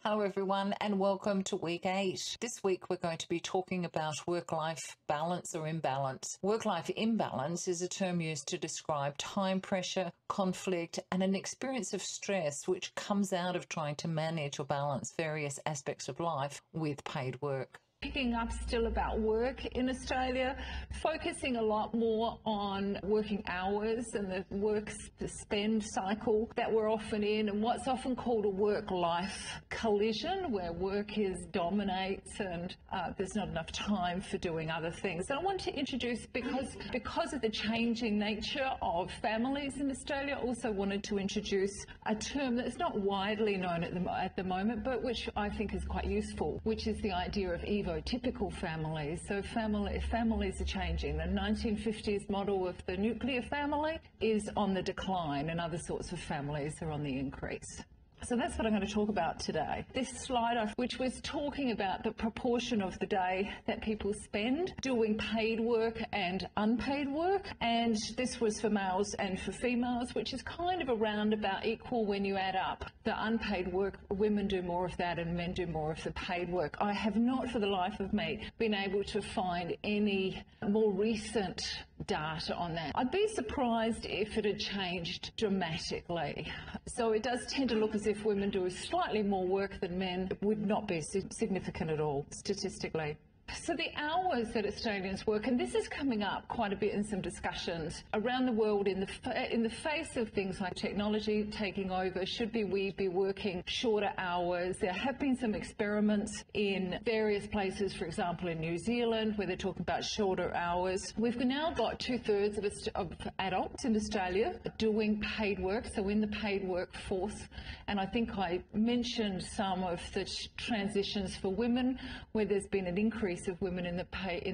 Hello everyone and welcome to week 8. This week we're going to be talking about work-life balance or imbalance. Work-life imbalance is a term used to describe time pressure, conflict and an experience of stress which comes out of trying to manage or balance various aspects of life with paid work. Picking up still about work in Australia, focusing a lot more on working hours and the spend cycle that we're often in, and what's often called a work-life collision, where work dominates and there's not enough time for doing other things. And I want to introduce, because of the changing nature of families in Australia, I also wanted to introduce a term that's not widely known at the moment, but which I think is quite useful, which is the idea of evotypical families. So families are changing. The 1950s model of the nuclear family is on the decline, and other sorts of families are on the increase. So that's what I'm going to talk about today. This slide, which was talking about the proportion of the day that people spend doing paid work and unpaid work, and this was for males and for females, which is kind of around about equal when you add up the unpaid work. Women do more of that and men do more of the paid work. I have not for the life of me been able to find any more recent data on that. I'd be surprised if it had changed dramatically. So it does tend to look as if women do slightly more work than men. It would not be significant at all statistically. So the hours that Australians work, and this is coming up quite a bit in some discussions around the world in the face of things like technology taking over, should we be working shorter hours? There have been some experiments in various places, for example in New Zealand, where they're talking about shorter hours. We've now got 2/3 of adults in Australia doing paid work, so in the paid workforce, and I think I mentioned some of the transitions for women, where there's been an increase of women in the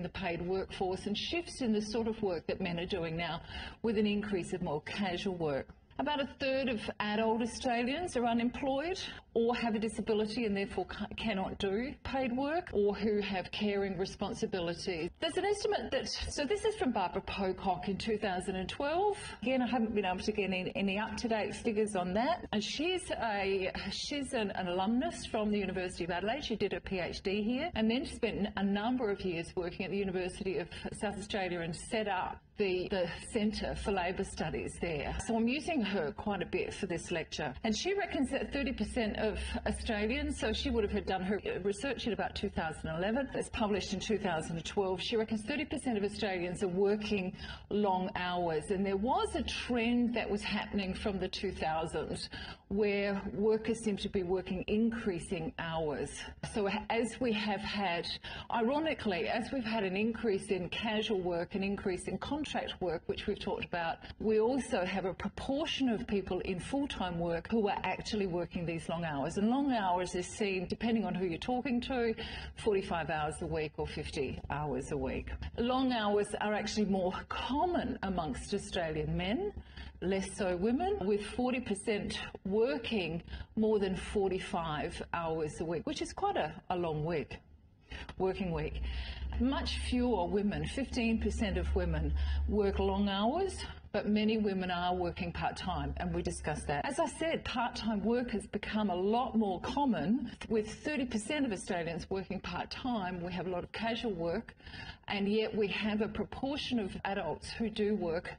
paid workforce, and shifts in the sort of work that men are doing now, with an increase of more casual work. About 1/3 of adult Australians are unemployed or have a disability and therefore cannot do paid work, or who have caring responsibilities. There's an estimate that, so this is from Barbara Pocock in 2012. Again, I haven't been able to get any up-to-date figures on that. And she's an alumnus from the University of Adelaide. She did a PhD here and then spent a number of years working at the University of South Australia and set up the Centre for Labour Studies there. So I'm using her quite a bit for this lecture. And she reckons that 30% of Australians, so she would have done her research in about 2011, it's published in 2012, she reckons 30% of Australians are working long hours. And there was a trend that was happening from the 2000s where workers seem to be working increasing hours. So as we have had, ironically, as we've had an increase in casual work, an increase in contract work, which we've talked about, we also have a proportion of people in full-time work who are actually working these long hours. And long hours is seen, depending on who you're talking to, 45 hours a week or 50 hours a week. Long hours are actually more common amongst Australian men, less so women, with 40% working more than 45 hours a week, which is quite a long week. Working week. Much fewer women, 15% of women, work long hours, but many women are working part-time, and we discussed that. As I said, part-time work has become a lot more common. With 30% of Australians working part-time, we have a lot of casual work, and yet we have a proportion of adults who do work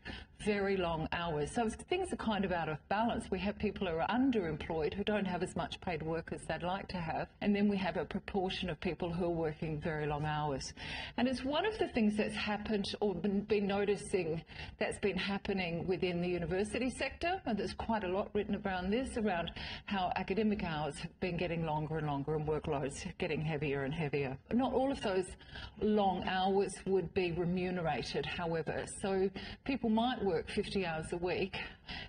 very long hours. So things are kind of out of balance. We have people who are underemployed, who don't have as much paid work as they'd like to have, and then we have a proportion of people who are working very long hours. And it's one of the things that's happened, or been noticing, that's been happening within the university sector, and there's quite a lot written around this, around how academic hours have been getting longer and longer and workloads getting heavier and heavier. Not all of those long hours would be remunerated, however. So people might work 50 hours a week,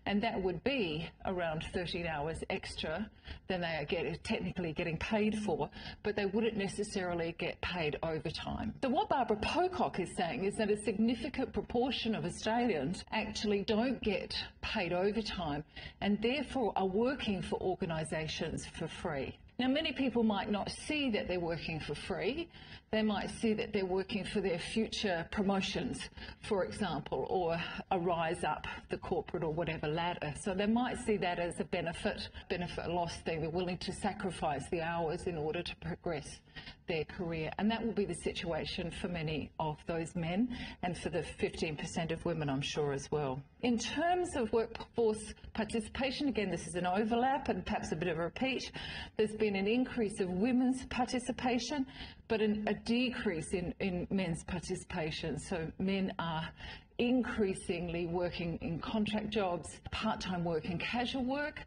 and that would be around 13 hours extra than they are technically getting paid for, but they wouldn't necessarily get paid overtime. So what Barbara Pocock is saying is that a significant proportion of Australians actually don't get paid overtime and therefore are working for organisations for free. Now, many people might not see that they're working for free. They might see that they're working for their future promotions, for example, or a rise up the corporate or whatever ladder. So they might see that as a benefit loss thing. They're willing to sacrifice the hours in order to progress their career. And that will be the situation for many of those men and for the 15% of women, I'm sure, as well. In terms of workforce participation, again, this is an overlap and perhaps a bit of a repeat. There's been an increase of women's participation, but a decrease in men's participation. So men are increasingly working in contract jobs, part-time work and casual work,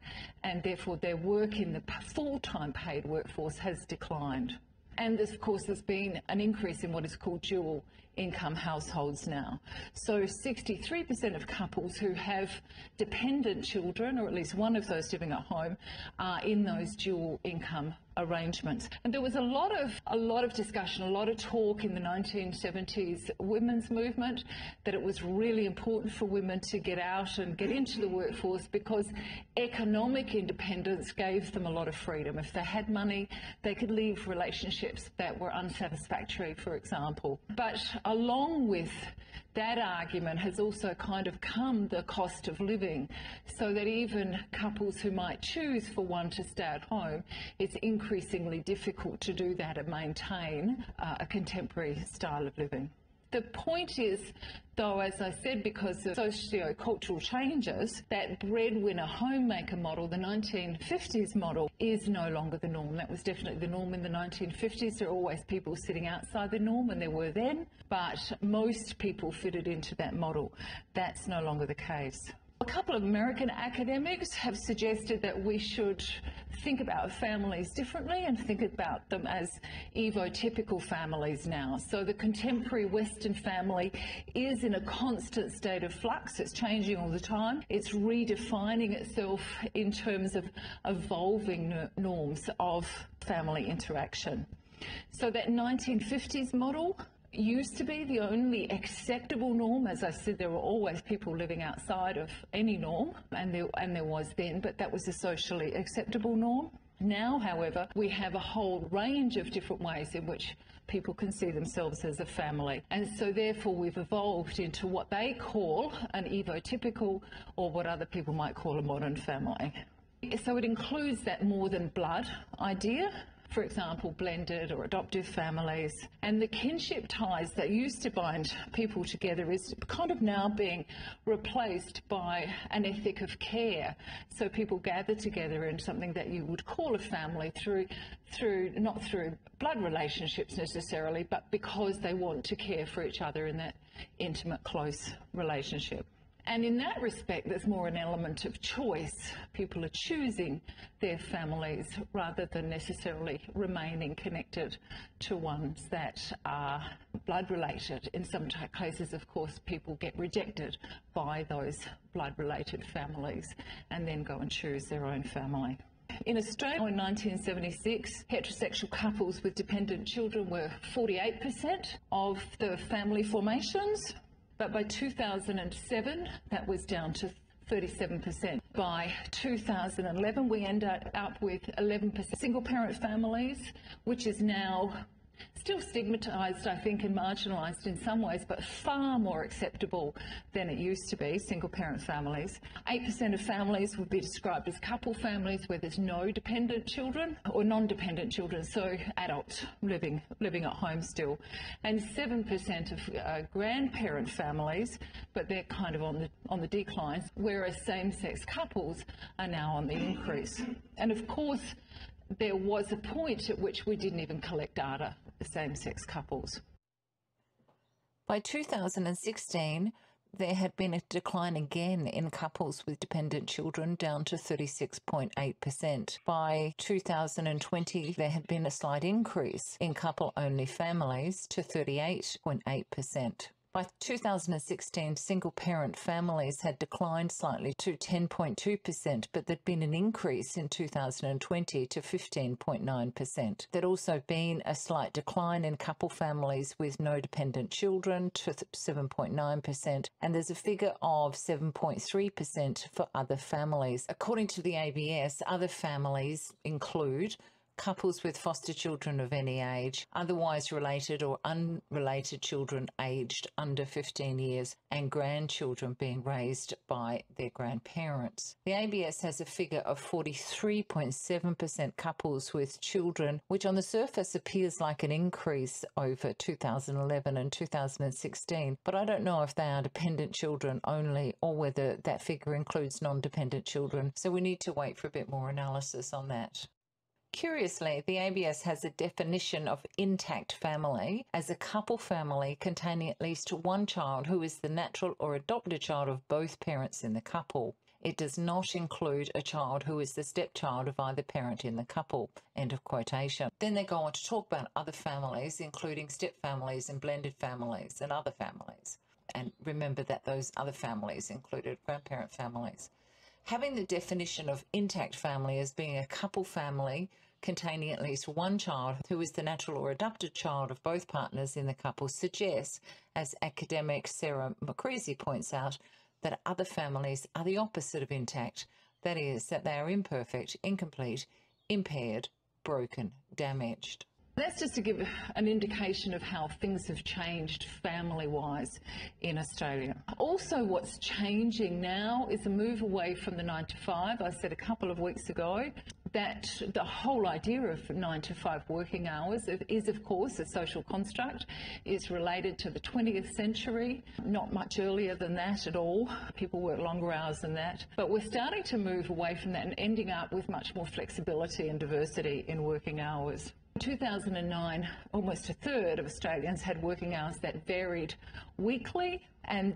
and therefore their work in the full-time paid workforce has declined. And this, of course, there's been an increase in what is called dual income households now. So 63% of couples who have dependent children, or at least one of those living at home, are in those dual income arrangements. And there was a lot of discussion, a lot of talk in the 1970s women's movement that it was really important for women to get out and get into the workforce because economic independence gave them a lot of freedom. If they had money, they could leave relationships that were unsatisfactory, for example. But along with that argument has also kind of come the cost of living, so that even couples who might choose for one to stay at home, it's increasingly difficult to do that and maintain a contemporary style of living. The point is, though, as I said, because of socio-cultural changes, that breadwinner homemaker model, the 1950s model, is no longer the norm. That was definitely the norm in the 1950s. There are always people sitting outside the norm, and there were then, but most people fitted into that model. That's no longer the case. A couple of American academics have suggested that we should think about families differently and think about them as evotypical families now. So the contemporary Western family is in a constant state of flux. It's changing all the time. It's redefining itself in terms of evolving norms of family interaction. So that 1950s model used to be the only acceptable norm. As I said, there were always people living outside of any norm, and there was then, but that was a socially acceptable norm. Now, however, we have a whole range of different ways in which people can see themselves as a family, and so therefore we've evolved into what they call an evotypical, or what other people might call a modern family. So it includes that more than blood idea, for example, blended or adoptive families. And the kinship ties that used to bind people together is kind of now being replaced by an ethic of care. So people gather together in something that you would call a family not through blood relationships necessarily, but because they want to care for each other in that intimate, close relationship. And in that respect, there's more an element of choice. People are choosing their families rather than necessarily remaining connected to ones that are blood related. In some cases, of course, people get rejected by those blood related families and then go and choose their own family. In Australia in 1976, heterosexual couples with dependent children were 48% of the family formations. But by 2007, that was down to 37%. By 2011, we ended up with 11% single-parent families, which is now still stigmatised, I think, and marginalised in some ways, but far more acceptable than it used to be, single-parent families. 8% of families would be described as couple families where there's no dependent children or non-dependent children, so adults living at home still. And 7% of grandparent families, but they're kind of on the decline, whereas same-sex couples are now on the increase. And of course, there was a point at which we didn't even collect data for same-sex couples. By 2016, there had been a decline again in couples with dependent children, down to 36.8%. By 2020, there had been a slight increase in couple-only families to 38.8%. By 2016, single-parent families had declined slightly to 10.2%, but there'd been an increase in 2020 to 15.9%. There'd also been a slight decline in couple families with no dependent children to 7.9%, and there's a figure of 7.3% for other families. According to the ABS, other families include couples with foster children of any age, otherwise related or unrelated children aged under 15 years, and grandchildren being raised by their grandparents. The ABS has a figure of 43.7% couples with children, which on the surface appears like an increase over 2011 and 2016, but I don't know if they are dependent children only or whether that figure includes non-dependent children, so we need to wait for a bit more analysis on that. Curiously, the ABS has a definition of intact family as a couple family containing at least one child who is the natural or adopted child of both parents in the couple. It does not include a child who is the stepchild of either parent in the couple. End of quotation. Then they go on to talk about other families, including step families and blended families and other families. And remember that those other families included grandparent families. Having the definition of intact family as being a couple family containing at least one child who is the natural or adopted child of both partners in the couple suggests, as academic Sarah McCreasy points out, that other families are the opposite of intact, that is, that they are imperfect, incomplete, impaired, broken, damaged. That's just to give an indication of how things have changed family-wise in Australia. Also, what's changing now is a move away from the 9 to 5. I said a couple of weeks ago that the whole idea of 9 to 5 working hours is, of course, a social construct, is related to the 20th century, not much earlier than that at all. People work longer hours than that. But we're starting to move away from that and ending up with much more flexibility and diversity in working hours. In 2009, almost a third of Australians had working hours that varied weekly, and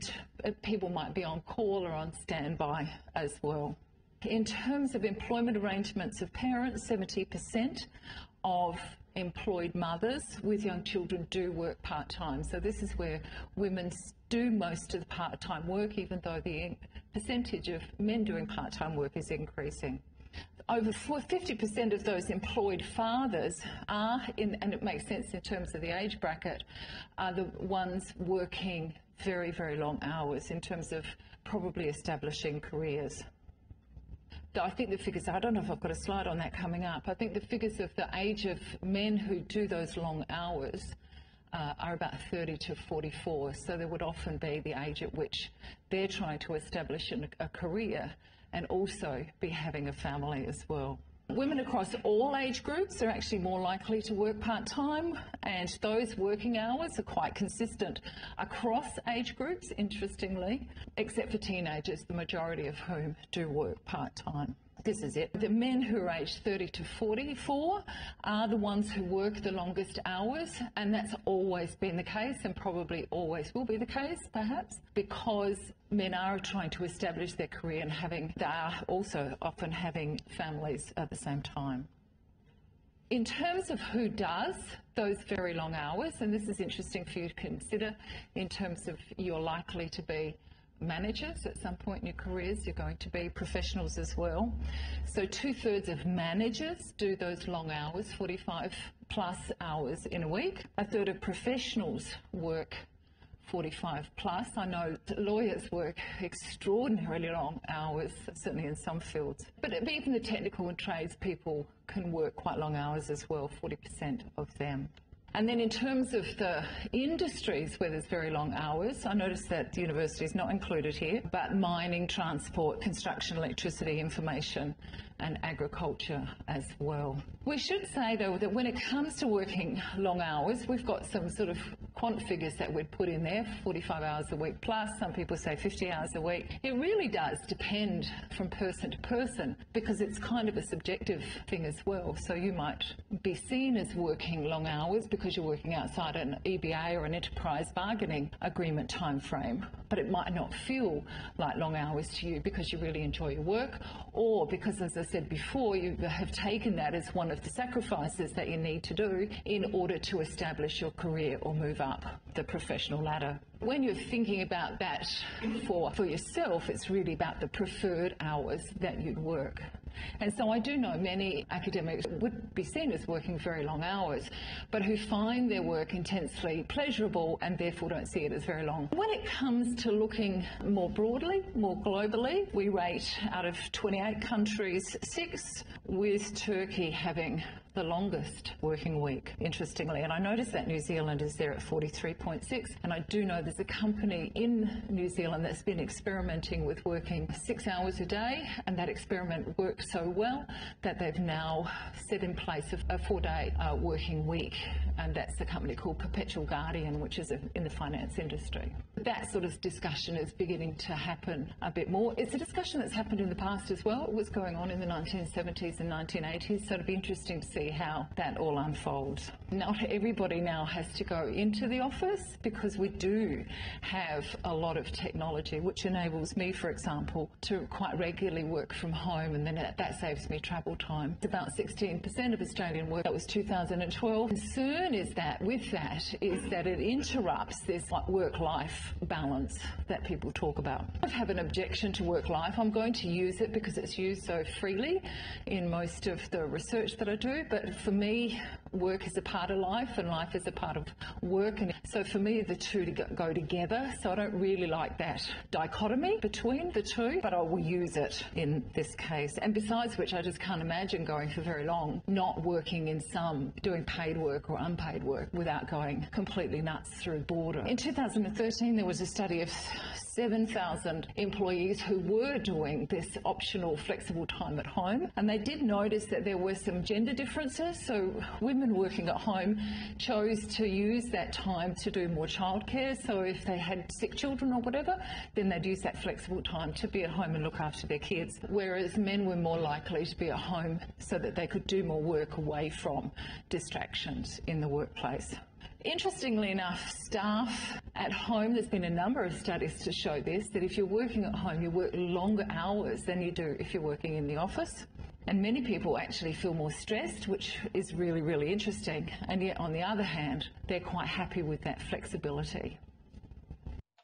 people might be on call or on standby as well. In terms of employment arrangements of parents, 70% of employed mothers with young children do work part-time. So this is where women do most of the part-time work, even though the percentage of men doing part-time work is increasing. Over 50% of those employed fathers are, and it makes sense in terms of the age bracket, are the ones working very, very long hours in terms of probably establishing careers. I think the figures, I don't know if I've got a slide on that coming up, I think the figures of the age of men who do those long hours are about 30 to 44. So there would often be the age at which they're trying to establish a career and also be having a family as well. Women across all age groups are actually more likely to work part-time, and those working hours are quite consistent across age groups, interestingly, except for teenagers, the majority of whom do work part-time. This is it. The men who are aged 30 to 44 are the ones who work the longest hours, and that's always been the case and probably always will be the case, perhaps, because men are trying to establish their career and they are also often having families at the same time. In terms of who does those very long hours, and this is interesting for you to consider in terms of you're likely to be managers at some point in your careers, you're going to be professionals as well. So 2/3 of managers do those long hours, 45 plus hours in a week. 1/3 of professionals work 45 plus. I know lawyers work extraordinarily long hours, certainly in some fields. But even the technical and trades people can work quite long hours as well, 40% of them. And then in terms of the industries where there's very long hours, I noticed that the university is not included here, but mining, transport, construction, electricity, information and agriculture as well. We should say though that when it comes to working long hours, we've got some sort of quant figures that we'd put in there, 45 hours a week plus, some people say 50 hours a week. It really does depend from person to person because it's kind of a subjective thing as well. So you might be seen as working long hours because you're working outside an EBA or an enterprise bargaining agreement time frame, but it might not feel like long hours to you because you really enjoy your work, or because, as I said before, you have taken that as one of the sacrifices that you need to do in order to establish your career or move up the professional ladder. When you're thinking about that for yourself, it's really about the preferred hours that you'd work. And so I do know many academics would be seen as working very long hours, but who find their work intensely pleasurable and therefore don't see it as very long. When it comes to looking more broadly, more globally, we rate out of 28 countries 6, with Turkey having the longest working week, interestingly. And I noticed that New Zealand is there at 43.6. And I do know there's a company in New Zealand that's been experimenting with working 6 hours a day, and that experiment worked so well that they've now set in place a 4-day working week. And that's the company called Perpetual Guardian, which is in the finance industry. That sort of discussion is beginning to happen a bit more. It's a discussion that's happened in the past as well. It was going on in the 1970s and 1980s, so it'll be interesting to see how that all unfolds. Not everybody now has to go into the office, because we do have a lot of technology which enables me, for example, to quite regularly work from home, and then that saves me travel time. It's about 16% of Australian work. That was 2012. Concern is that it interrupts this work-life balance that people talk about. I have an objection to work-life. I'm going to use it because it's used so freely in most of the research that I do, but for me, work is a part of life and life is a part of work, and so for me the two go together. So I don't really like that dichotomy between the two, but I will use it in this case. And besides which, I just can't imagine going for very long not working in some, doing paid work or unpaid work without going completely nuts through boredom. In 2013 there was a study of 7,000 employees who were doing this optional flexible time at home, and they did notice that there were some gender differences. So women working at home chose to use that time to do more childcare. So if they had sick children or whatever, then they'd use that flexible time to be at home and look after their kids, whereas men were more likely to be at home so that they could do more work away from distractions in the workplace. Interestingly enough, staff at home, there's been a number of studies to show this, that if you're working at home, you work longer hours than you do if you're working in the office. And many people actually feel more stressed, which is really, really interesting. And yet, on the other hand, they're quite happy with that flexibility.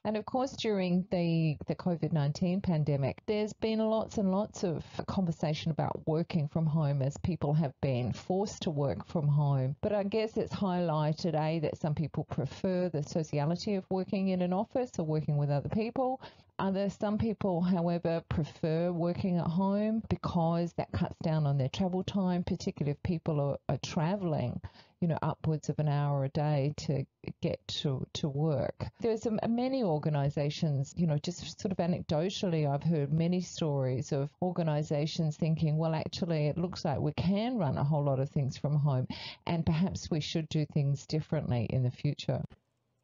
And of course, during the COVID-19 pandemic, there's been lots and lots of conversation about working from home as people have been forced to work from home. But I guess it's highlighted, that some people prefer the sociality of working in an office or working with other people. Some people, however, prefer working at home because that cuts down on their travel time, particularly if people are traveling, upwards of an hour a day to get to work. There's many organisations, just sort of anecdotally, I've heard many stories of organisations thinking, well, actually, it looks like we can run a whole lot of things from home, and perhaps we should do things differently in the future.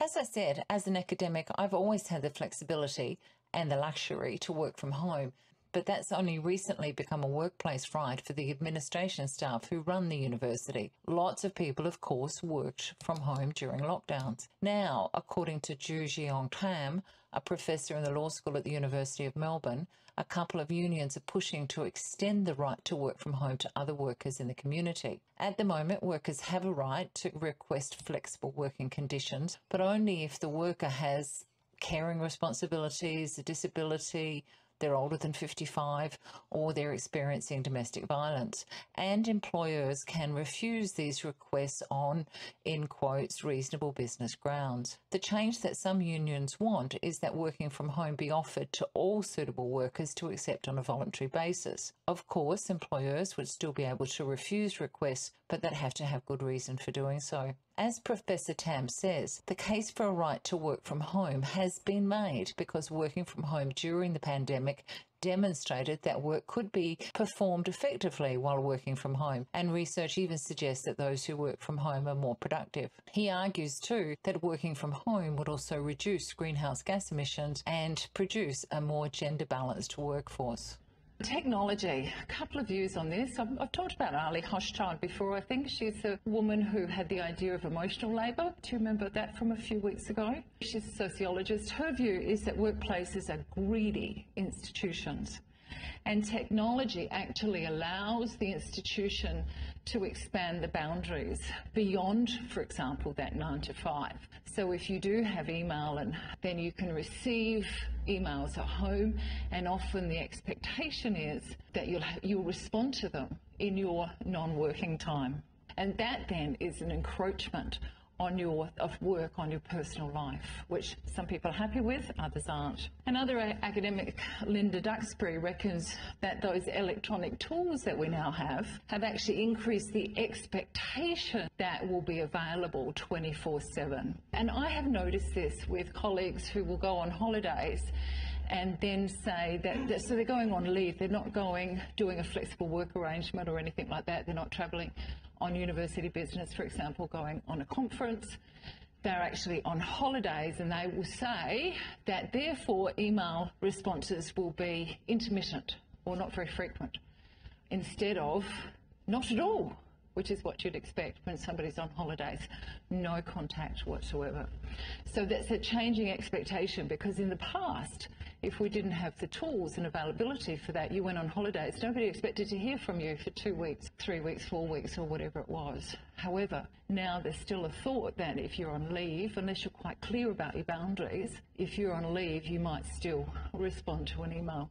As I said, as an academic, I've always had the flexibility and the luxury to work from home, but that's only recently become a workplace right for the administration staff who run the university. Lots of people, of course, worked from home during lockdowns. Now, according to Ju Jeong Tam, a professor in the law school at the University of Melbourne, a couple of unions are pushing to extend the right to work from home to other workers in the community. At the moment, workers have a right to request flexible working conditions, but only if the worker has caring responsibilities, a disability, they're older than 55, or they're experiencing domestic violence. And employers can refuse these requests on, in quotes, reasonable business grounds. The change that some unions want is that working from home be offered to all suitable workers to accept on a voluntary basis. Of course, employers would still be able to refuse requests, but they'd have to have good reason for doing so. As Professor Tam says, the case for a right to work from home has been made because working from home during the pandemic demonstrated that work could be performed effectively while working from home, and research even suggests that those who work from home are more productive. He argues too that working from home would also reduce greenhouse gas emissions and produce a more gender-balanced workforce. Technology, a couple of views on this. I've talked about Ali Hochschild before. I think she's a woman who had the idea of emotional labour. Do you remember that from a few weeks ago? She's a sociologist. Her view is that workplaces are greedy institutions, and technology actually allows the institution to expand the boundaries beyond, for example, that 9 to 5. So if you do have email, and then you can receive emails at home, and often the expectation is that you'll respond to them in your non-working time. And that then is an encroachment of work on your personal life, which some people are happy with, others aren't. Another academic, Linda Duxbury, reckons that those electronic tools that we now have actually increased the expectation that will be available 24/7. And I have noticed this with colleagues who will go on holidays and then say that, so they're going on leave, they're not doing a flexible work arrangement or anything like that, they're not travelling on university business, for example, going on a conference. They're actually on holidays, and they will say that therefore email responses will be intermittent or not very frequent, instead of not at all, which is what you'd expect when somebody's on holidays, no contact whatsoever. So that's a changing expectation, because in the past, if we didn't have the tools and availability for that, you went on holidays, nobody expected to hear from you for 2 weeks, 3 weeks, 4 weeks, or whatever it was. However, now there's still a thought that if you're on leave, unless you're quite clear about your boundaries, if you're on leave, you might still respond to an email.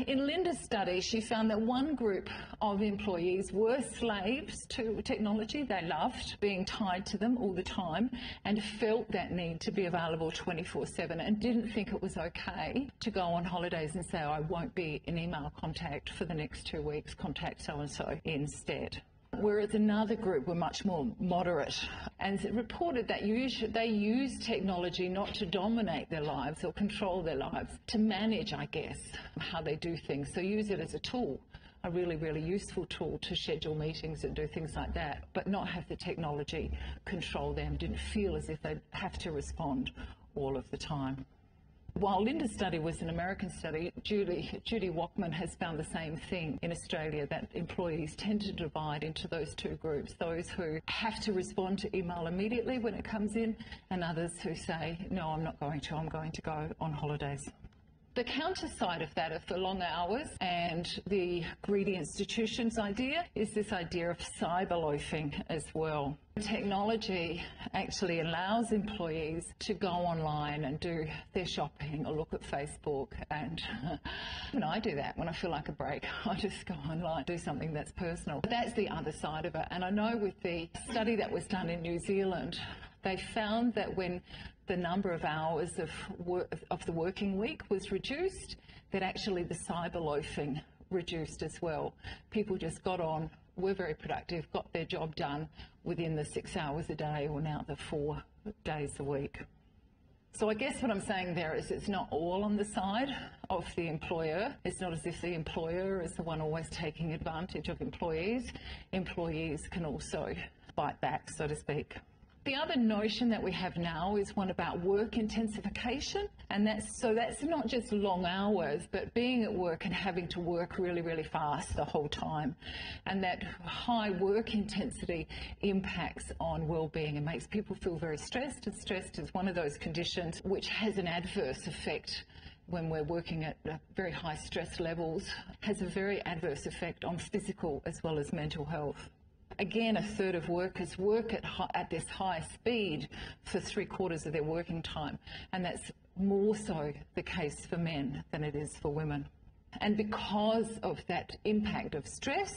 In Linda's study, she found that one group of employees were slaves to technology. They loved being tied to them all the time and felt that need to be available 24/7, and didn't think it was okay to go on holidays and say, I won't be in email contact for the next 2 weeks, contact so-and-so instead. Whereas another group were much more moderate, and it reported that they use technology not to dominate their lives or control their lives, to manage, I guess, how they do things. So use it as a tool, a really, really useful tool to schedule meetings and do things like that, but not have the technology control them, didn't feel as if they'd have to respond all of the time. While Linda's study was an American study, Judy Walkman has found the same thing in Australia, that employees tend to divide into those two groups, those who have to respond to email immediately when it comes in, and others who say, no, I'm not going to, I'm going to go on holidays. The counter side of that, of the long hours and the greedy institutions idea, is this idea of cyberloafing as well. Technology actually allows employees to go online and do their shopping or look at Facebook, and I do that when I feel like a break. I just go online, do something that's personal. But that's the other side of it. And I know with the study that was done in New Zealand, they found that when the number of hours of the working week was reduced, that actually the cyberloafing reduced as well. People just got on, were very productive, got their job done within the 6 hours a day, or now the 4 days a week. So I guess what I'm saying there is it's not all on the side of the employer. It's not as if the employer is the one always taking advantage of employees. Employees can also bite back, so to speak. The other notion that we have now is one about work intensification, and that's not just long hours, but being at work and having to work really, really fast the whole time. And that high work intensity impacts on well-being and makes people feel very stressed, and stressed is one of those conditions which has an adverse effect when we're working at very high stress levels, has a very adverse effect on physical as well as mental health. Again, a third of workers work at this high speed for 3/4 of their working time, and that's more so the case for men than it is for women. And because of that impact of stress,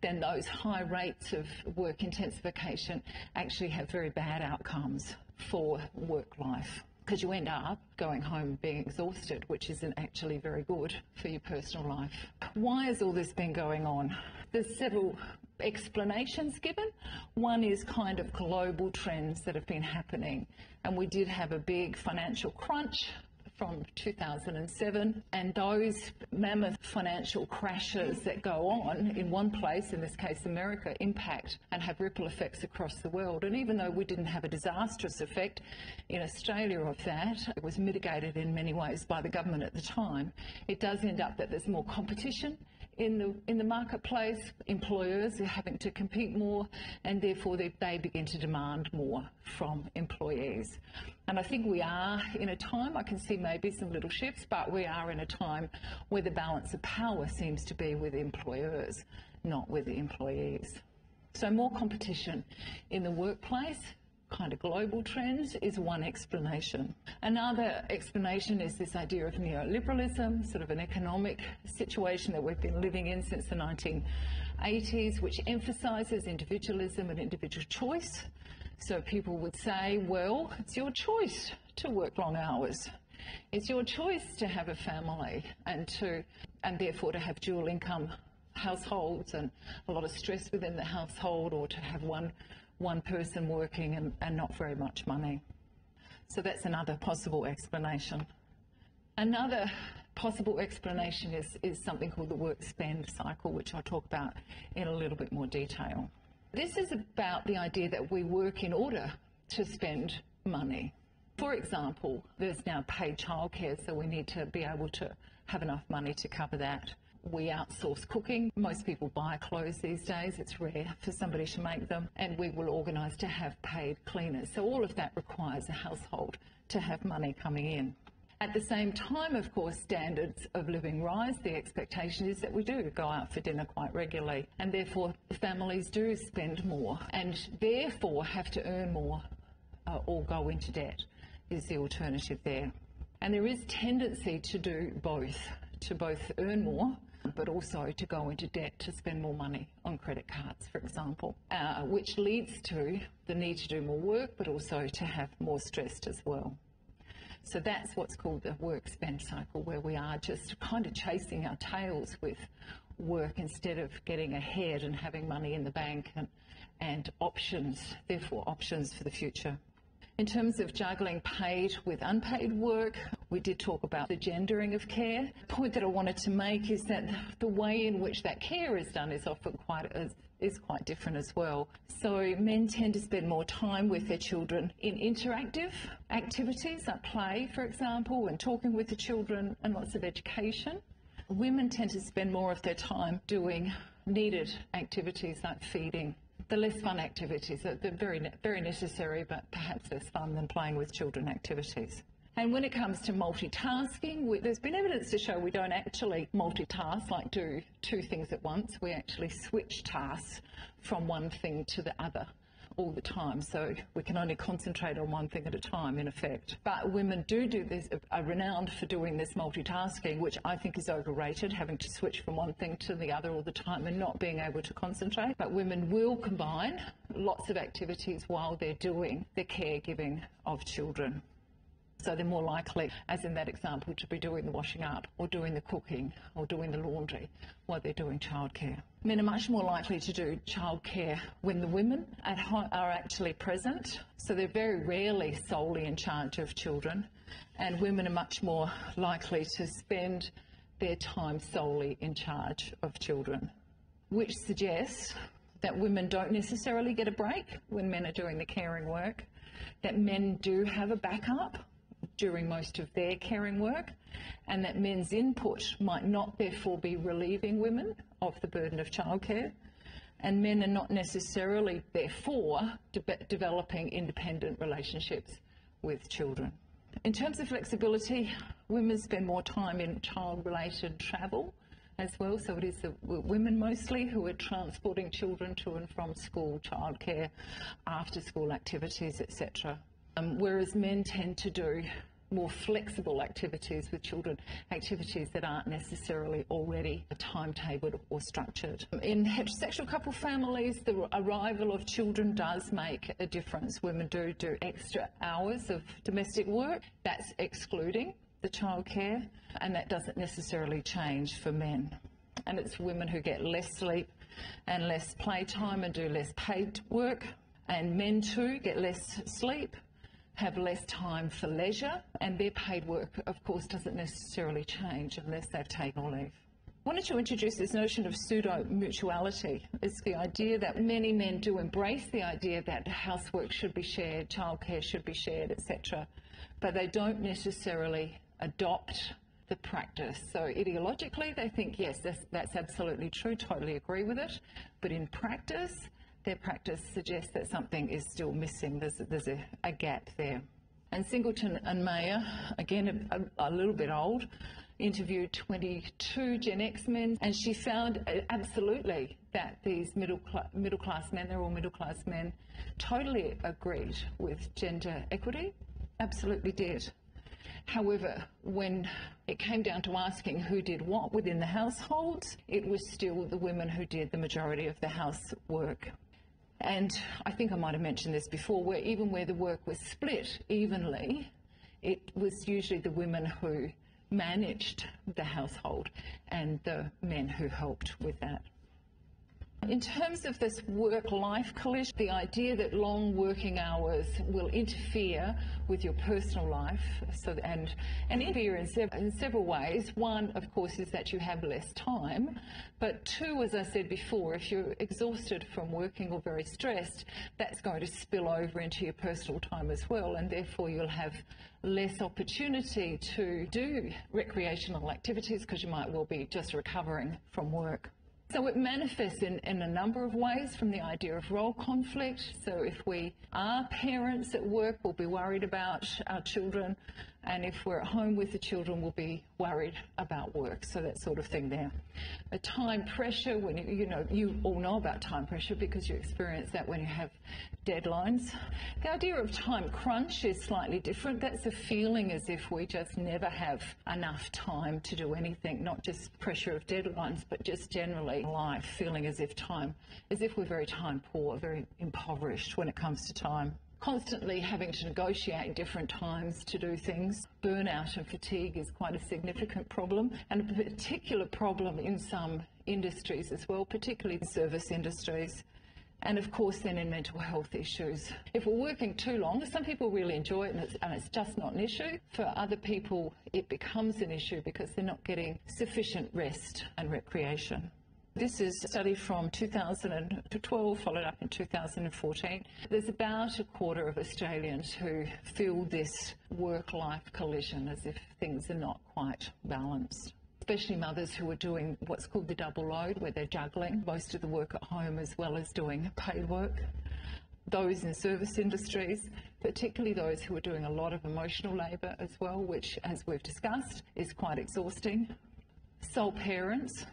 then those high rates of work intensification actually have very bad outcomes for work life, because you end up going home being exhausted, which isn't actually very good for your personal life. Why has all this been going on? There's several explanations given. One is kind of global trends that have been happening, and we did have a big financial crunch from 2007, and those mammoth financial crashes that go on in one place, in this case America, impact and have ripple effects across the world. And even though we didn't have a disastrous effect in Australia of that, it was mitigated in many ways by the government at the time. It does end up that there's more competition in the marketplace. Employers are having to compete more, and therefore they begin to demand more from employees. And I think we are in a time, I can see maybe some little shifts, but we are in a time where the balance of power seems to be with employers, not with the employees. So more competition in the workplace, kind of global trends, is one explanation. Another explanation is this idea of neoliberalism, sort of an economic situation that we've been living in since the 1980s, which emphasises individualism and individual choice. So people would say, well, it's your choice to work long hours. It's your choice to have a family and therefore to have dual income households and a lot of stress within the household, or to have one person working and not very much money. So that's another possible explanation. Another possible explanation is something called the work-spend cycle, which I'll talk about in a little bit more detail. This is about the idea that we work in order to spend money. For example, there's now paid childcare, so we need to be able to have enough money to cover that. We outsource cooking. Most people buy clothes these days. It's rare for somebody to make them. And we will organise to have paid cleaners. So all of that requires a household to have money coming in. At the same time, of course, standards of living rise. The expectation is that we do go out for dinner quite regularly, and therefore families do spend more and therefore have to earn more or go into debt is the alternative there. And there is tendency to do both, to both earn more but also to go into debt to spend more money on credit cards, for example, which leads to the need to do more work but also to have more stress as well. So that's what's called the work-spend cycle, where we are just kind of chasing our tails with work instead of getting ahead and having money in the bank and options, therefore options for the future. In terms of juggling paid with unpaid work, we did talk about the gendering of care. The point that I wanted to make is that the way in which that care is done is often quite different as well. So men tend to spend more time with their children in interactive activities like play, for example, and talking with the children and lots of education. Women tend to spend more of their time doing needed activities like feeding. The less fun activities, they're very necessary, but perhaps less fun than playing with children activities. And when it comes to multitasking, there's been evidence to show we don't actually multitask, like do two things at once. We actually switch tasks from one thing to the other all the time. So we can only concentrate on one thing at a time, in effect. But women do this, are renowned for doing this multitasking, which I think is overrated, having to switch from one thing to the other all the time and not being able to concentrate. But women will combine lots of activities while they're doing the caregiving of children. So they're more likely, as in that example, to be doing the washing up or doing the cooking or doing the laundry while they're doing childcare. Men are much more likely to do childcare when the women at home are actually present. So they're very rarely solely in charge of children. And women are much more likely to spend their time solely in charge of children, which suggests that women don't necessarily get a break when men are doing the caring work, that men do have a backup during most of their caring work, and that men's input might not therefore be relieving women of the burden of childcare, and men are not necessarily therefore developing independent relationships with children. In terms of flexibility, women spend more time in child-related travel as well, so it is the women mostly who are transporting children to and from school, childcare, after-school activities, etc. Whereas men tend to do more flexible activities with children, activities that aren't necessarily already timetabled or structured. In heterosexual couple families, the arrival of children does make a difference. Women do extra hours of domestic work. That's excluding the childcare, and that doesn't necessarily change for men. And it's women who get less sleep and less playtime and do less paid work, and men too get less sleep, have less time for leisure, and their paid work, of course, doesn't necessarily change unless they've taken leave. I wanted to introduce this notion of pseudo-mutuality. It's the idea that many men do embrace the idea that housework should be shared, childcare should be shared, etc., but they don't necessarily adopt the practice. So ideologically, they think, yes, that's absolutely true, totally agree with it, but in practice, their practice suggests that something is still missing. There's a gap there. And Singleton and Mayer, again a little bit old, interviewed 22 Gen X men, and she found absolutely that these middle-class men, they're all middle-class men, totally agreed with gender equity, absolutely did. However, when it came down to asking who did what within the households, it was still the women who did the majority of the housework. And I think I might have mentioned this before, where even where the work was split evenly, it was usually the women who managed the household and the men who helped with that. In terms of this work-life collision, the idea that long working hours will interfere with your personal life, and interfere in several ways. One, of course, is that you have less time, but two, as I said before, if you're exhausted from working or very stressed, that's going to spill over into your personal time as well, and therefore you'll have less opportunity to do recreational activities because you might well be just recovering from work. So it manifests in a number of ways, from the idea of role conflict. So if we are parents at work, we'll be worried about our children, and if we're at home with the children, we'll be worried about work. So that sort of thing there. A time pressure, when you all know about time pressure because you experience that when you have deadlines. The idea of time crunch is slightly different. That's a feeling as if we just never have enough time to do anything, not just pressure of deadlines, but just generally life, feeling as if we're very time poor, very impoverished when it comes to time. Constantly having to negotiate different times to do things. Burnout and fatigue is quite a significant problem, and a particular problem in some industries as well, particularly in service industries. And of course then in mental health issues. If we're working too long, some people really enjoy it and it's just not an issue. For other people it becomes an issue because they're not getting sufficient rest and recreation. This is a study from 2012, followed up in 2014. There's about a quarter of Australians who feel this work-life collision, as if things are not quite balanced. Especially mothers who are doing what's called the double load, where they're juggling most of the work at home as well as doing paid work. Those in service industries, particularly those who are doing a lot of emotional labour as well, which, as we've discussed, is quite exhausting. Sole parents,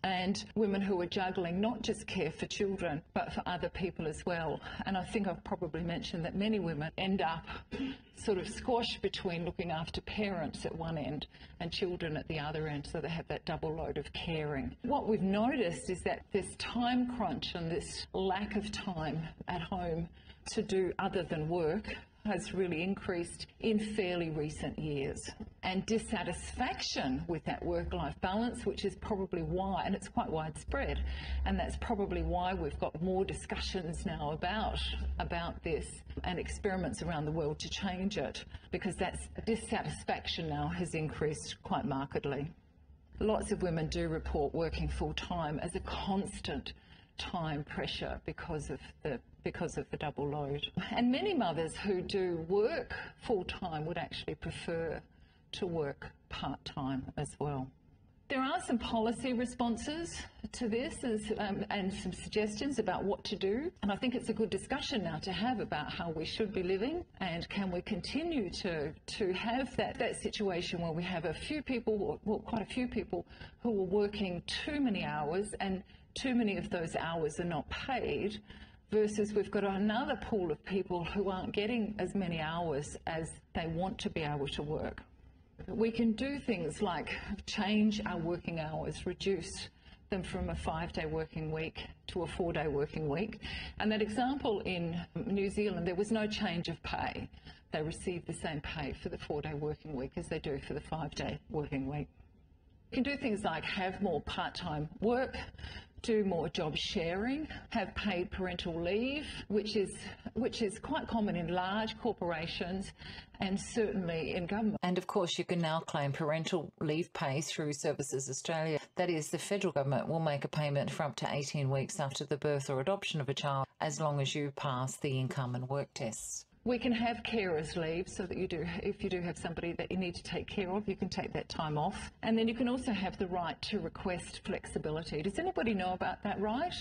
and women who are juggling not just care for children but for other people as well. And I think I've probably mentioned that many women end up sort of squashed between looking after parents at one end and children at the other end, so they have that double load of caring. What we've noticed is that this time crunch and this lack of time at home to do other than work has really increased in fairly recent years. And dissatisfaction with that work-life balance, which is probably why, and it's quite widespread, and that's probably why we've got more discussions now about this and experiments around the world to change it, because that's dissatisfaction now has increased quite markedly. Lots of women do report working full-time as a constant time pressure because of the double load. And many mothers who do work full-time would actually prefer to work part-time as well. There are some policy responses to this and some suggestions about what to do, and I think it's a good discussion now to have about how we should be living, and can we continue to have that situation where we have a few people, well, quite a few people who are working too many hours, and too many of those hours are not paid, versus we've got another pool of people who aren't getting as many hours as they want to be able to work. We can do things like change our working hours, reduce them from a 5-day working week to a 4-day working week. And that example in New Zealand, there was no change of pay. They received the same pay for the 4-day working week as they do for the 5-day working week. You can do things like have more part-time work, do more job sharing, have paid parental leave, which is quite common in large corporations and certainly in government. And of course you can now claim parental leave pay through Services Australia. That is, the federal government will make a payment for up to 18 weeks after the birth or adoption of a child, as long as you pass the income and work tests. We can have carers leave, so that if you do have somebody that you need to take care of, you can take that time off. And then you can also have the right to request flexibility. Does anybody know about that right?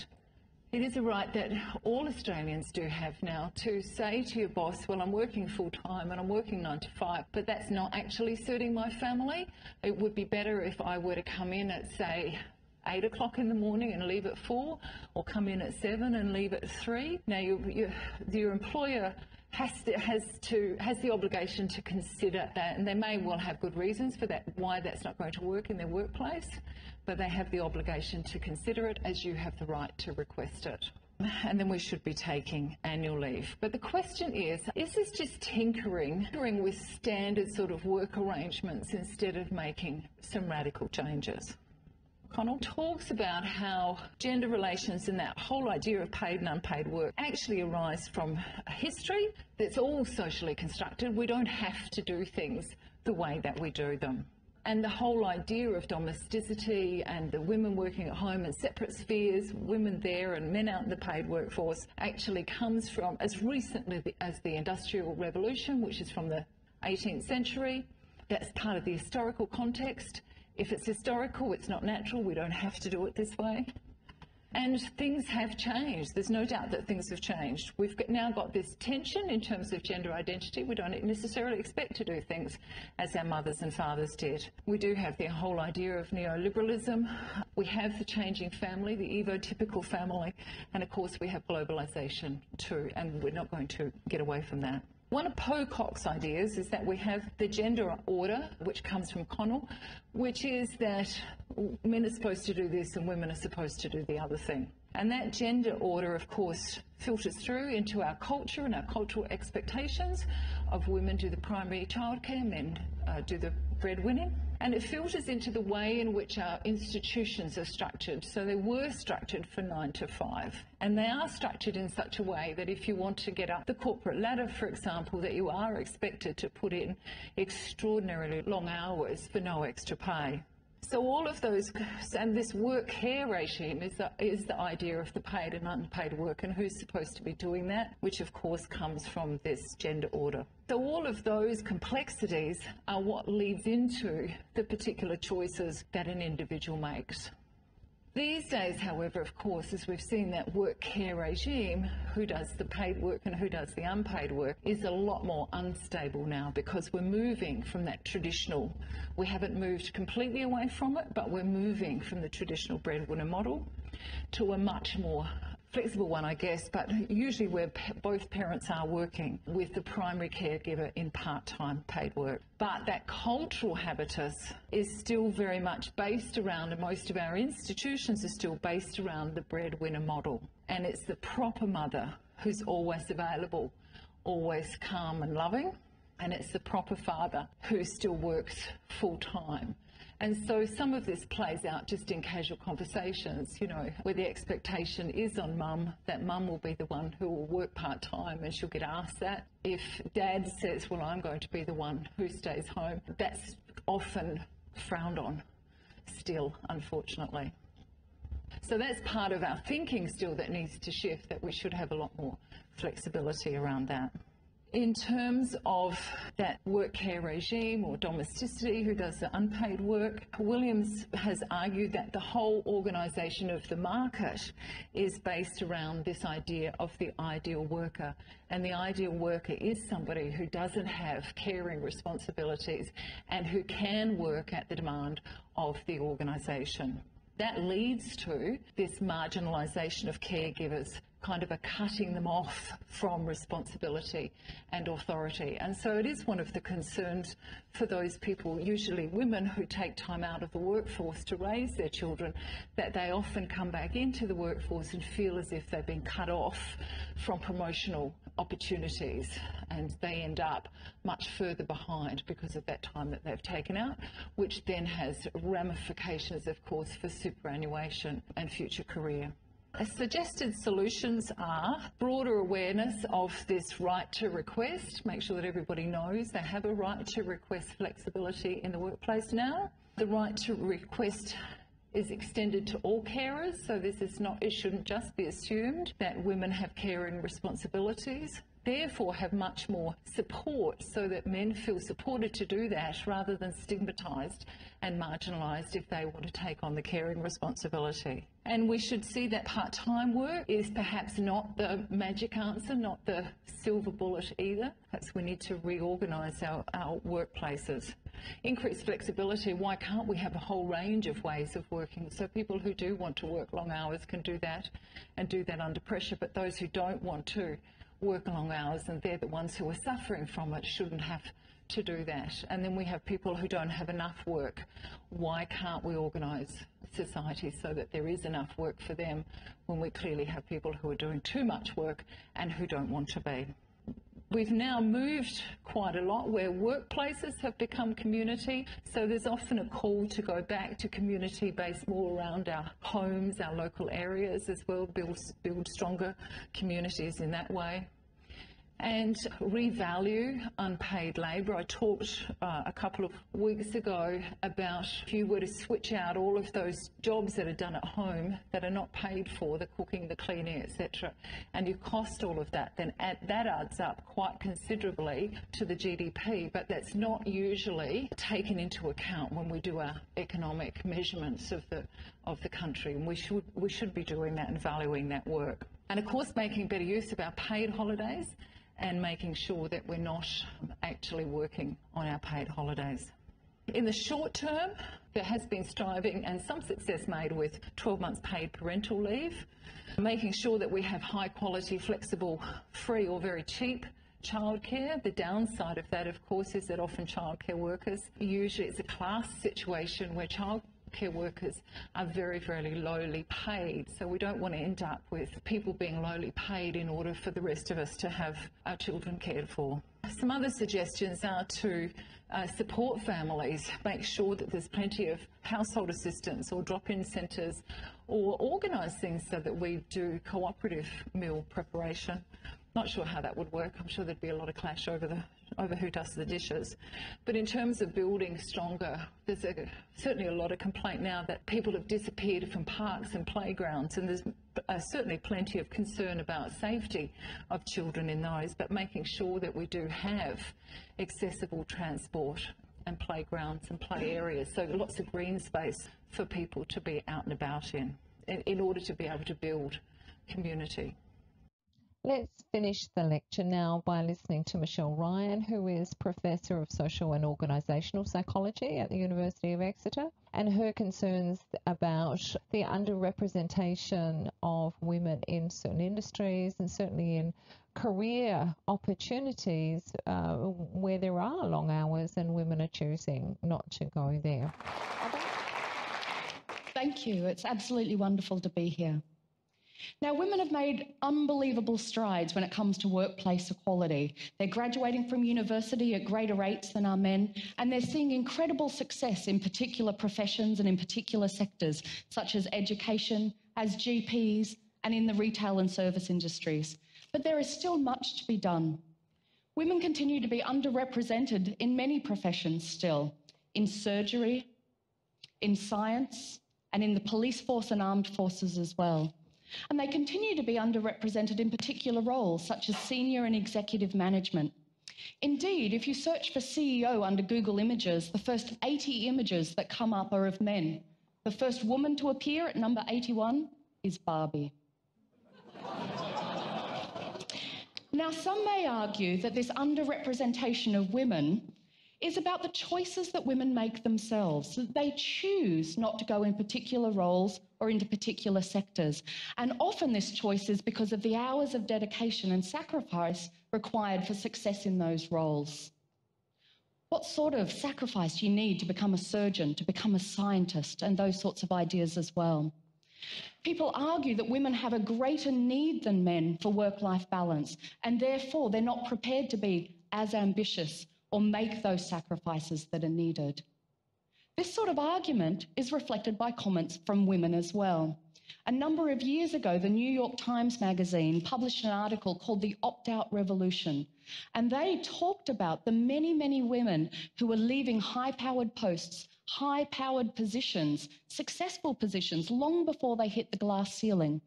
It is a right that all Australians do have now, to say to your boss, well, I'm working full-time and I'm working 9 to 5, but that's not actually suiting my family. It would be better if I were to come in at, say, 8 o'clock in the morning and leave at 4, or come in at 7 and leave at 3. Now, your employer has the obligation to consider that, and they may well have good reasons for that, why that's not going to work in their workplace, but they have the obligation to consider it, as you have the right to request it. and then we should be taking annual leave. But the question is this just tinkering with standard sort of work arrangements instead of making some radical changes? Connell talks about how gender relations and that whole idea of paid and unpaid work actually arise from a history that's all socially constructed. We don't have to do things the way that we do them. And the whole idea of domesticity and the women working at home in separate spheres, women there and men out in the paid workforce, actually comes from as recently as the Industrial Revolution, which is from the 18th century. That's part of the historical context. If it's historical, it's not natural. We don't have to do it this way. And things have changed. There's no doubt that things have changed. We've now got this tension in terms of gender identity. We don't necessarily expect to do things as our mothers and fathers did. We do have the whole idea of neoliberalism. We have the changing family, the evotypical family, and of course we have globalisation too, and we're not going to get away from that. One of Pocock's ideas is that we have the gender order, which comes from Connell, which is that men are supposed to do this and women are supposed to do the other thing. And that gender order, of course, filters through into our culture and our cultural expectations of women do the primary childcare, men do the breadwinning. And it filters into the way in which our institutions are structured. So they were structured for 9 to 5. And they are structured in such a way that if you want to get up the corporate ladder, for example, that you are expected to put in extraordinarily long hours for no extra pay. So all of those, and this work care regime is the idea of the paid and unpaid work and who's supposed to be doing that, which of course comes from this gender order. So all of those complexities are what leads into the particular choices that an individual makes. These days, however, of course, as we've seen, that work care regime, who does the paid work and who does the unpaid work, is a lot more unstable now because we're moving from that traditional. We haven't moved completely away from it, but we're moving from the traditional breadwinner model to a much more flexible one, I guess, but usually where both parents are working with the primary caregiver in part-time paid work. But that cultural habitus is still very much based around, and most of our institutions are still based around the breadwinner model. And it's the proper mother who's always available, always calm and loving, and it's the proper father who still works full-time. And so some of this plays out just in casual conversations, you know, where the expectation is on mum, that mum will be the one who will work part-time and she'll get asked that. If dad says, well, I'm going to be the one who stays home, that's often frowned on still, unfortunately. So that's part of our thinking still that needs to shift, that we should have a lot more flexibility around that. In terms of that work care regime or domesticity, who does the unpaid work, Williams has argued that the whole organisation of the market is based around this idea of the ideal worker. And the ideal worker is somebody who doesn't have caring responsibilities and who can work at the demand of the organisation. That leads to this marginalisation of caregivers, kind of a cutting them off from responsibility and authority. And so it is one of the concerns for those people, usually women, who take time out of the workforce to raise their children, that they often come back into the workforce and feel as if they've been cut off from promotional opportunities, and they end up much further behind because of that time that they've taken out, which then has ramifications, of course, for superannuation and future career. Suggested solutions are broader awareness of this right to request. Make sure that everybody knows they have a right to request flexibility in the workplace now. The right to request is extended to all carers, so this is not, it shouldn't just be assumed that women have caring responsibilities. Therefore have much more support so that men feel supported to do that rather than stigmatised and marginalised if they want to take on the caring responsibility. And we should see that part-time work is perhaps not the magic answer, not the silver bullet either. Perhaps we need to reorganise our workplaces. Increased flexibility, why can't we have a whole range of ways of working? So people who do want to work long hours can do that and do that under pressure, but those who don't want to, work long hours and they're the ones who are suffering from it shouldn't have to do that. And then we have people who don't have enough work. Why can't we organise society so that there is enough work for them when we clearly have people who are doing too much work and who don't want to be? We've now moved quite a lot where workplaces have become community, so there's often a call to go back to community based more around our homes, our local areas as well, build stronger communities in that way. And revalue unpaid labour. I talked a couple of weeks ago about if you were to switch out all of those jobs that are done at home that are not paid for, the cooking, the cleaning, etc., and you cost all of that, then that adds up quite considerably to the GDP, but that's not usually taken into account when we do our economic measurements of the country, and we should be doing that and valuing that work. And of course making better use of our paid holidays and making sure that we're not actually working on our paid holidays. In the short term, there has been striving and some success made with 12 months paid parental leave, making sure that we have high quality, flexible, free or very cheap childcare. The downside of that, of course, is that often childcare workers, usually it's a class situation where childcare workers are very, very lowly paid. So we don't want to end up with people being lowly paid in order for the rest of us to have our children cared for. Some other suggestions are to support families, make sure that there's plenty of household assistance or drop-in centres, or organise things so that we do cooperative meal preparation. Not sure how that would work. I'm sure there'd be a lot of clash over who does the dishes. But in terms of building stronger, there's certainly a lot of complaint now that people have disappeared from parks and playgrounds, and there's certainly plenty of concern about safety of children in those, but making sure that we do have accessible transport and playgrounds and play areas, so lots of green space for people to be out and about in order to be able to build community. Let's finish the lecture now by listening to Michelle Ryan, who is Professor of Social and Organisational Psychology at the University of Exeter, and her concerns about the underrepresentation of women in certain industries and certainly in career opportunities where there are long hours and women are choosing not to go there. Thank you. It's absolutely wonderful to be here. Now, women have made unbelievable strides when it comes to workplace equality. They're graduating from university at greater rates than our men, and they're seeing incredible success in particular professions and in particular sectors, such as education, as GPs, and in the retail and service industries. But there is still much to be done. Women continue to be underrepresented in many professions still, in surgery, in science, and in the police force and armed forces as well. And they continue to be underrepresented in particular roles, such as senior and executive management. Indeed, if you search for CEO under Google Images, the first 80 images that come up are of men. The first woman to appear at number 81 is Barbie. Now, some may argue that this underrepresentation of women is about the choices that women make themselves, that they choose not to go in particular roles or into particular sectors. And often this choice is because of the hours of dedication and sacrifice required for success in those roles. What sort of sacrifice do you need to become a surgeon, to become a scientist, and those sorts of ideas as well? People argue that women have a greater need than men for work-life balance, and therefore they're not prepared to be as ambitious or make those sacrifices that are needed. This sort of argument is reflected by comments from women as well. A number of years ago, the New York Times magazine published an article called The Opt-Out Revolution, and they talked about the many, many women who were leaving high-powered posts, high-powered positions, successful positions, long before they hit the glass ceiling,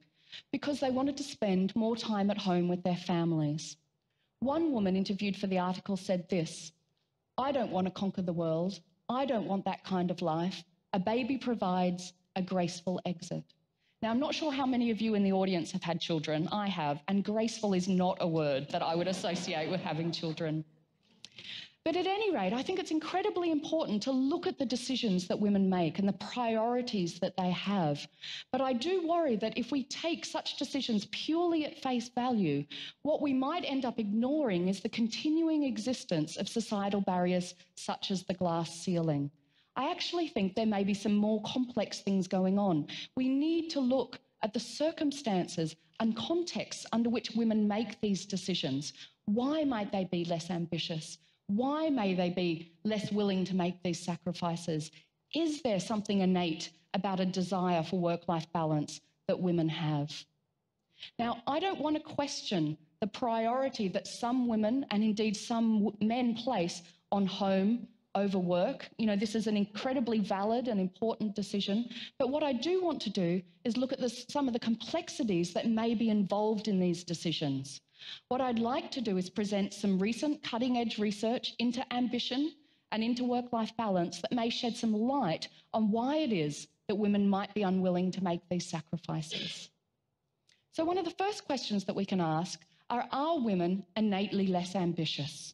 because they wanted to spend more time at home with their families. One woman interviewed for the article said this: "I don't want to conquer the world. I don't want that kind of life. A baby provides a graceful exit." Now, I'm not sure how many of you in the audience have had children. I have, and graceful is not a word that I would associate with having children. But at any rate, I think it's incredibly important to look at the decisions that women make and the priorities that they have. But I do worry that if we take such decisions purely at face value, what we might end up ignoring is the continuing existence of societal barriers such as the glass ceiling. I actually think there may be some more complex things going on. We need to look at the circumstances and contexts under which women make these decisions. Why might they be less ambitious? Why may they be less willing to make these sacrifices? Is there something innate about a desire for work-life balance that women have? Now, I don't want to question the priority that some women and indeed some men place on home over work. You know, this is an incredibly valid and important decision. But what I do want to do is look at some of the complexities that may be involved in these decisions. What I'd like to do is present some recent cutting-edge research into ambition and into work-life balance that may shed some light on why it is that women might be unwilling to make these sacrifices. So one of the first questions that we can ask are women innately less ambitious?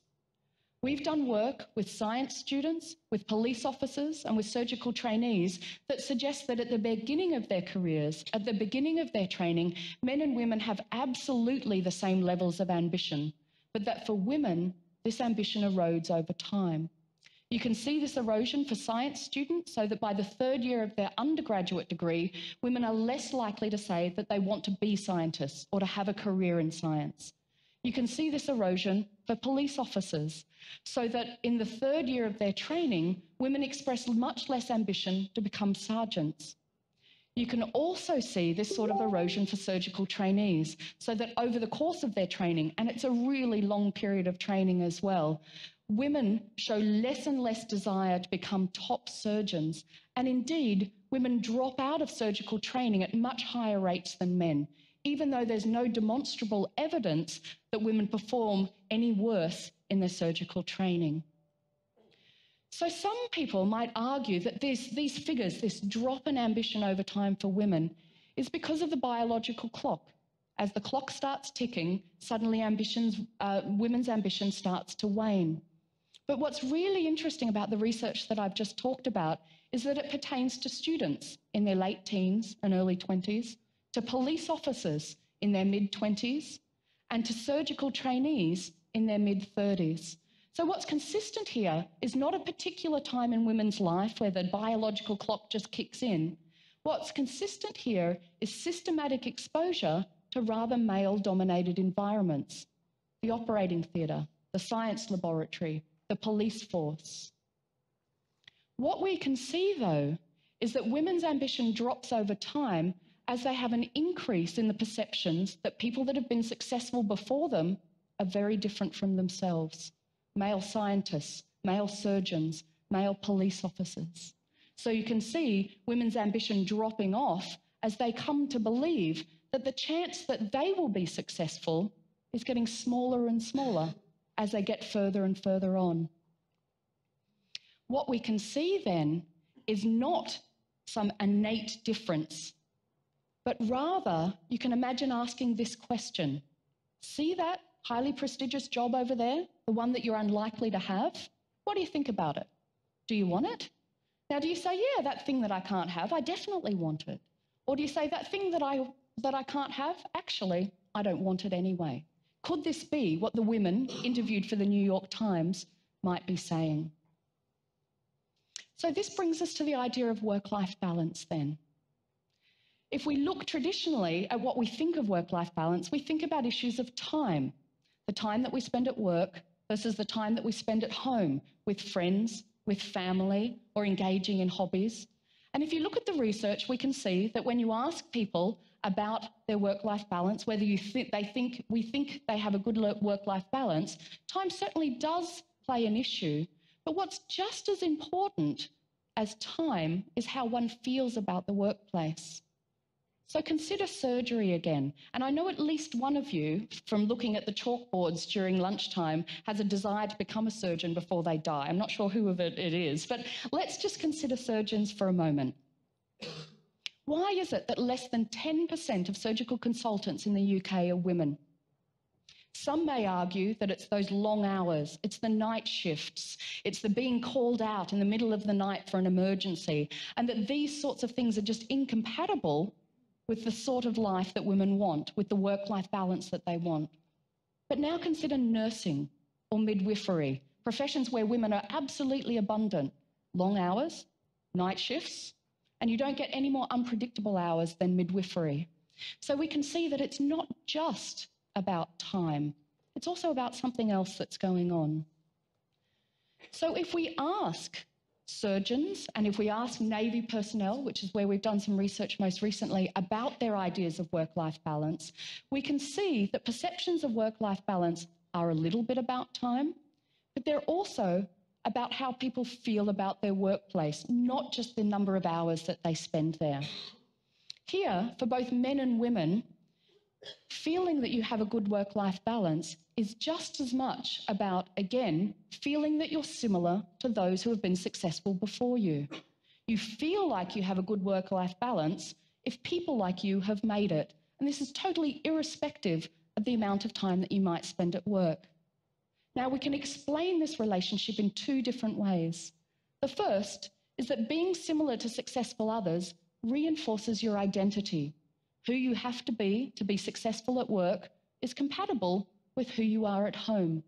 We've done work with science students, with police officers, and with surgical trainees that suggests that at the beginning of their careers, at the beginning of their training, men and women have absolutely the same levels of ambition, but that for women, this ambition erodes over time. You can see this erosion for science students, so that by the third year of their undergraduate degree, women are less likely to say that they want to be scientists or to have a career in science. You can see this erosion for police officers, so that in the third year of their training, women express much less ambition to become sergeants. You can also see this sort of erosion for surgical trainees, so that over the course of their training, and it's a really long period of training as well, women show less and less desire to become top surgeons, and indeed, women drop out of surgical training at much higher rates than men, even though there's no demonstrable evidence that women perform any worse in their surgical training. So some people might argue that these figures, this drop in ambition over time for women, is because of the biological clock. As the clock starts ticking, suddenly women's ambition starts to wane. But what's really interesting about the research that I've just talked about is that it pertains to students in their late teens and early 20s, to police officers in their mid-20s, and to surgical trainees in their mid-30s. So what's consistent here is not a particular time in women's life where the biological clock just kicks in. What's consistent here is systematic exposure to rather male-dominated environments: the operating theatre, the science laboratory, the police force. What we can see, though, is that women's ambition drops over time as they have an increase in the perceptions that people that have been successful before them are very different from themselves. Male scientists, male surgeons, male police officers. So you can see women's ambition dropping off as they come to believe that the chance that they will be successful is getting smaller and smaller as they get further and further on. What we can see then is not some innate difference, but rather you can imagine asking this question: see that highly prestigious job over there, the one that you're unlikely to have? What do you think about it? Do you want it? Now, do you say, yeah, that thing that I can't have, I definitely want it? Or do you say, that thing that I can't have, actually, I don't want it anyway? Could this be what the women interviewed for the New York Times might be saying? So this brings us to the idea of work-life balance then. If we look traditionally at what we think of work-life balance, we think about issues of time, the time that we spend at work versus the time that we spend at home with friends, with family, or engaging in hobbies. And if you look at the research, we can see that when you ask people about their work-life balance, whether we think they have a good work-life balance, time certainly does play an issue. But what's just as important as time is how one feels about the workplace. So consider surgery again. And I know at least one of you, from looking at the chalkboards during lunchtime, has a desire to become a surgeon before they die. I'm not sure who of it is, but let's just consider surgeons for a moment. Why is it that less than 10% of surgical consultants in the UK are women? Some may argue that it's those long hours, it's the night shifts, it's the being called out in the middle of the night for an emergency, and that these sorts of things are just incompatible with the sort of life that women want, with the work-life balance that they want. But now consider nursing or midwifery, professions where women are absolutely abundant. Long hours, night shifts, and you don't get any more unpredictable hours than midwifery. So we can see that it's not just about time. It's also about something else that's going on. So if we ask surgeons and if we ask Navy personnel, which is where we've done some research most recently, about their ideas of work-life balance, we can see that perceptions of work-life balance are a little bit about time, but they're also about how people feel about their workplace, not just the number of hours that they spend there. Here, for both men and women, feeling that you have a good work-life balance is just as much about, again, feeling that you're similar to those who have been successful before you. You feel like you have a good work-life balance if people like you have made it. And this is totally irrespective of the amount of time that you might spend at work. Now, we can explain this relationship in two different ways. The first is that being similar to successful others reinforces your identity. Who you have to be successful at work is compatible with who you are at home.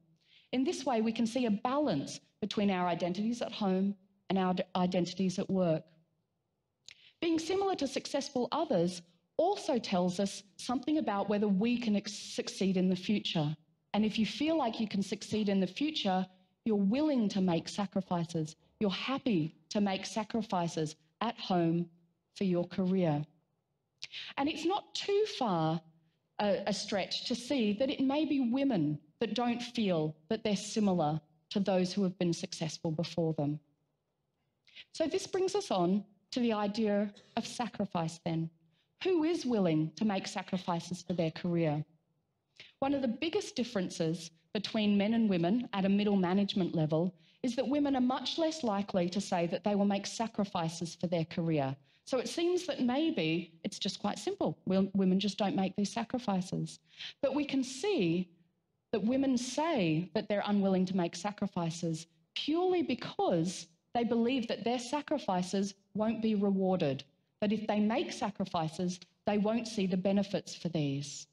In this way, we can see a balance between our identities at home and our identities at work. Being similar to successful others also tells us something about whether we can succeed in the future. And if you feel like you can succeed in the future, you're willing to make sacrifices. You're happy to make sacrifices at home for your career. And it's not too far a stretch to see that it may be women that don't feel that they're similar to those who have been successful before them. So this brings us on to the idea of sacrifice then. Who is willing to make sacrifices for their career? One of the biggest differences between men and women at a middle management level is that women are much less likely to say that they will make sacrifices for their career. So it seems that maybe it's just quite simple. Women just don't make these sacrifices. But we can see that women say that they're unwilling to make sacrifices purely because they believe that their sacrifices won't be rewarded, that if they make sacrifices, they won't see the benefits for these.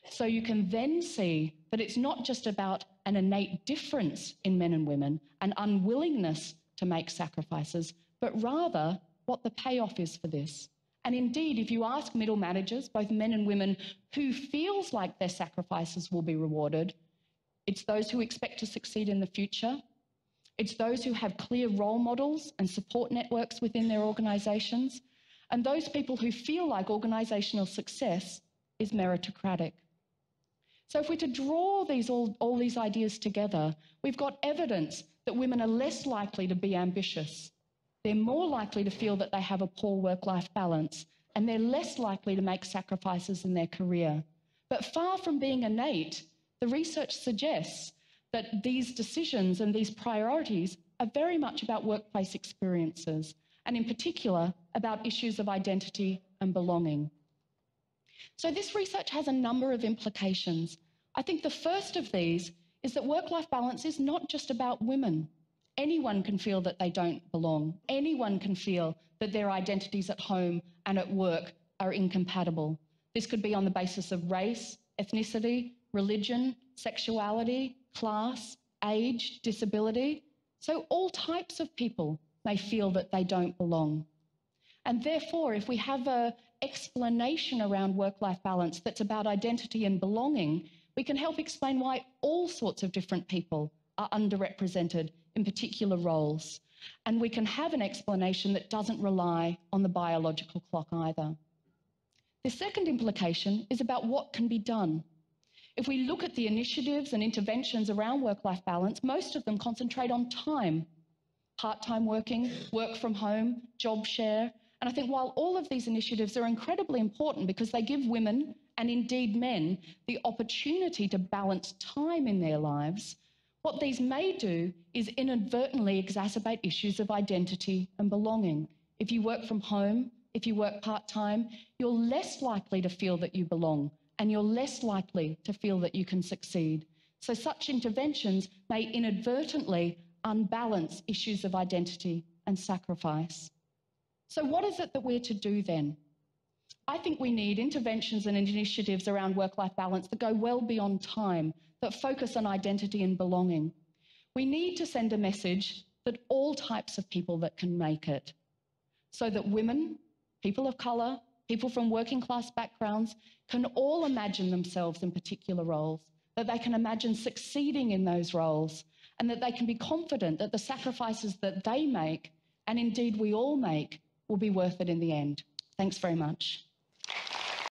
So you can then see that it's not just about an innate difference in men and women, an unwillingness to make sacrifices, but rather what the payoff is for this. And indeed, if you ask middle managers, both men and women, who feels like their sacrifices will be rewarded, it's those who expect to succeed in the future. It's those who have clear role models and support networks within their organisations, and those people who feel like organisational success is meritocratic. So if we're to draw all these ideas together, we've got evidence that women are less likely to be ambitious. They're more likely to feel that they have a poor work-life balance, and they're less likely to make sacrifices in their career. But far from being innate, the research suggests that these decisions and these priorities are very much about workplace experiences, and in particular, about issues of identity and belonging. So this research has a number of implications. I think the first of these is that work-life balance is not just about women. Anyone can feel that they don't belong. Anyone can feel that their identities at home and at work are incompatible. This could be on the basis of race, ethnicity, religion, sexuality, class, age, disability. So all types of people may feel that they don't belong. And therefore, if we have an explanation around work-life balance that's about identity and belonging, we can help explain why all sorts of different people are underrepresented in particular roles. And we can have an explanation that doesn't rely on the biological clock either. The second implication is about what can be done. If we look at the initiatives and interventions around work-life balance, most of them concentrate on time. Part-time working, work from home, job share. And I think while all of these initiatives are incredibly important because they give women, and indeed men, the opportunity to balance time in their lives, what these may do is inadvertently exacerbate issues of identity and belonging. If you work from home, if you work part-time, you're less likely to feel that you belong and you're less likely to feel that you can succeed. So such interventions may inadvertently unbalance issues of identity and sacrifice. So what is it that we're to do then? I think we need interventions and initiatives around work-life balance that go well beyond time, that focus on identity and belonging. We need to send a message that all types of people that can make it, so that women, people of colour, people from working class backgrounds can all imagine themselves in particular roles, that they can imagine succeeding in those roles, and that they can be confident that the sacrifices that they make, and indeed we all make, will be worth it in the end. Thanks very much.